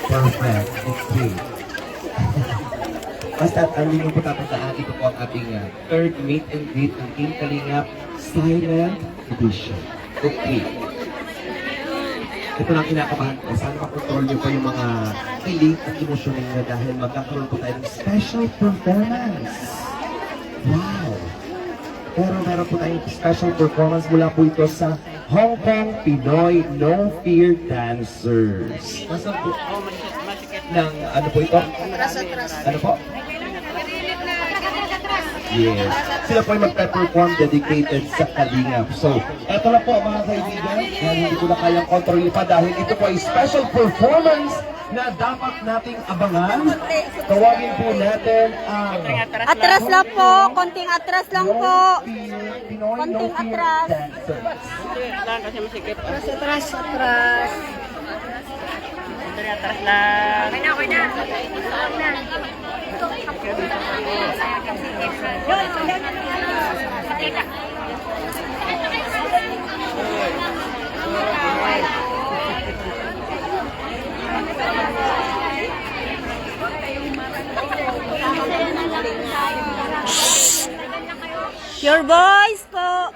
Perfect. Okay. Basta ang lingkod po tatandaan, ito po ang ating third meet and greet ng Team Kalingap Silent Edition. Okay. Ito lang kinakabahan ko. Sana makontrol niyo po yung mga kilig at emosyon ninyo dahil magkakaroon po tayo ng special performance. Wow! Pero meron po tayong special performance mula po ito sa Hong Kong Pinoy No Fear Dancers. Nasa po ng ano po ito? Ano po? Yes. Sila po ay magpe-perform dedicated sa Kalingap. So, eto na po mga kaibigan. Yan, hindi ko na kayang kontrolin pa dahil ito po ay special performance na dapat nating abangan. Tawagin po natin ang Atras lang po, konting atras lang po. Konting atras. Atras. Atras lang. Okay na. Your voice po.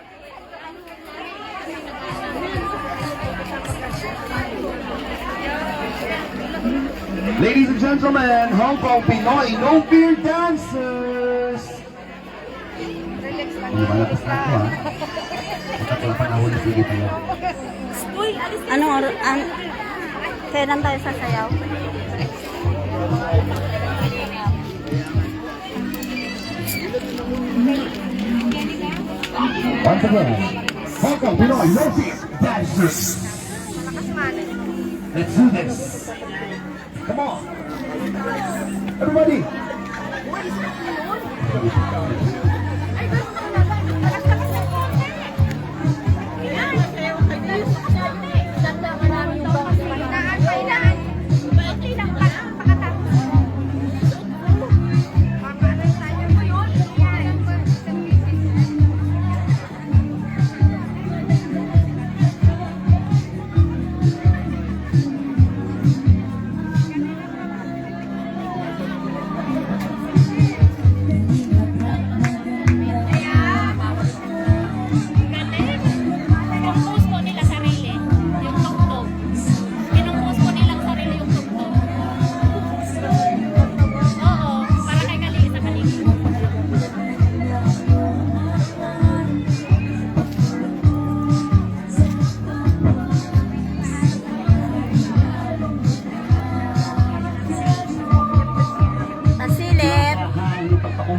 Ladies and gentlemen, Hong Kong Pinoy No Fear Dancers! Hindi ba lakas na ito ha? Baka pala panahon na sige tayo. Kailan tayo sasayaw? Once again, Hong Kong Pinoy No Fear Dancers! Let's do this! Come on! Everybody!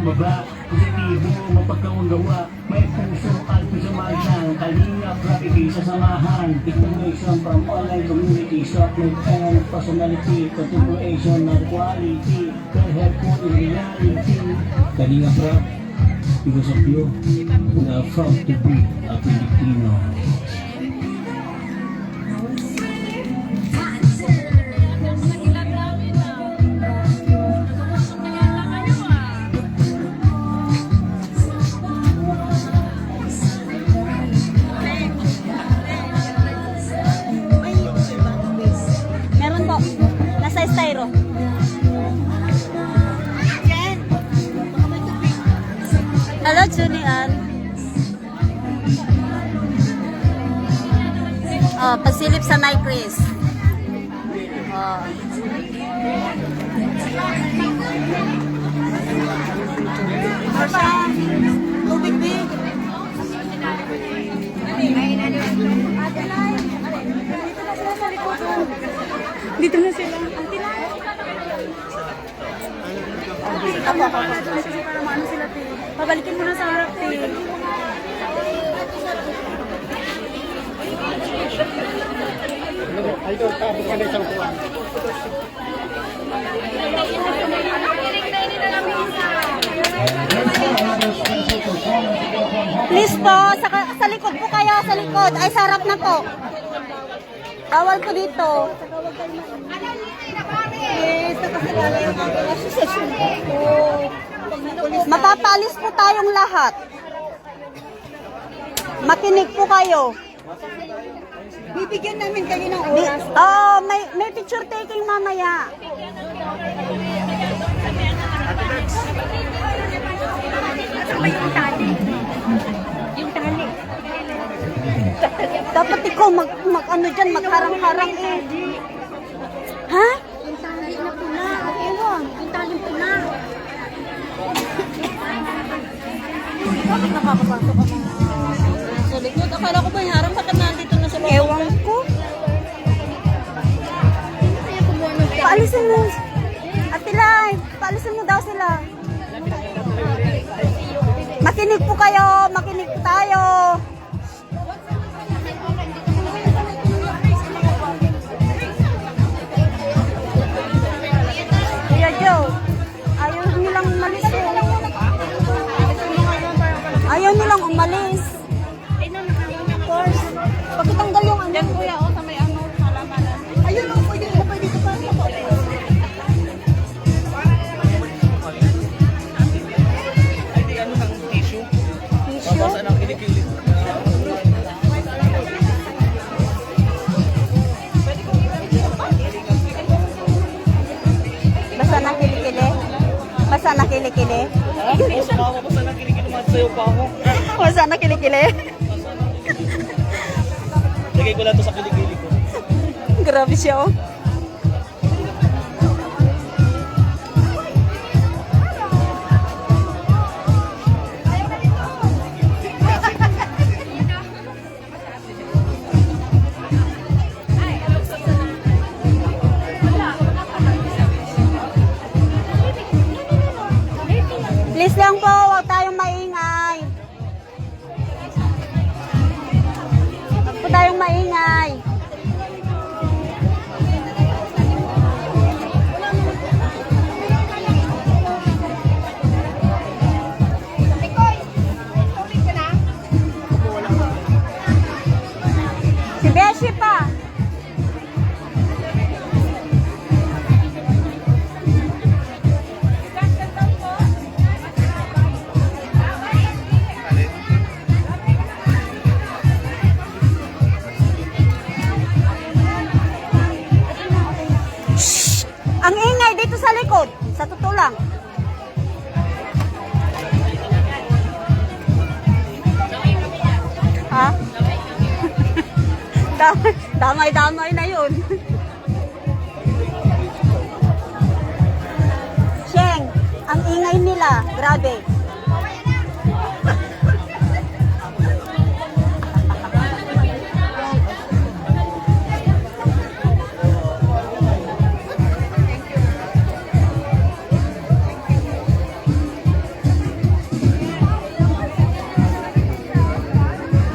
Baba, positibo, mapagkaundawa, may puso at pusamadyan, Kalingap, rapid sa samahan, declaration from online community, supplement and personality, continuation of quality, can po in reality, Kalingap rap, because of you, we are proud to be a Filipino. Nasa styro. Hello, Junior. Oh, pasilip sa mic, Chris. Oh. Tubig, big. Dito na sila. Pabalikin mo na sa harap, Tin. Please po, sa likod po kayo, sa likod. Ay, sa harap na po. Bawal po dito. Yes, nakasagala yung aking asosasyon po. Mapapalis po tayong lahat. Makinig po kayo. Bibigyan namin kayo ng oras. May picture taking mamaya. Yung tali. Yung tali. Dapat ikaw ano dyan, magharang-harang eh. Ha? Yung tali na pula. Ewan. Yung tali pula. Bakit nakakapasok ako sa likod? Akala ko ba yung harang bakit nandito na sa loob? Ewan ko. Kaya kumuha ng tali. Paalisin mo. Atilay, paalisin mo daw sila. Makinig po kayo, makinig po tayo. Kuya Joe, ayaw nilang umalis. Ayaw nilang umalis. Of course. Pagkatanggal yung ano. Yan kuya, o sa may ano, halaman. Ayun o, pwede ka pwede ka pa. Tissue? Basa na kilikili? Basa na kilikili? Basta na kinikili, masasayaw pa ako. Basa na kilikili? Lagay ko lang to sa kilikili ko. Grabe siya oh. Please lang po, huwag tayong maingay. Huwag po tayong maingay. Si Beshi pa. Ang ingay dito sa likod. Sa totoo lang. Ha? Damay-damay na yun. Sheng, ang ingay nila. Grabe.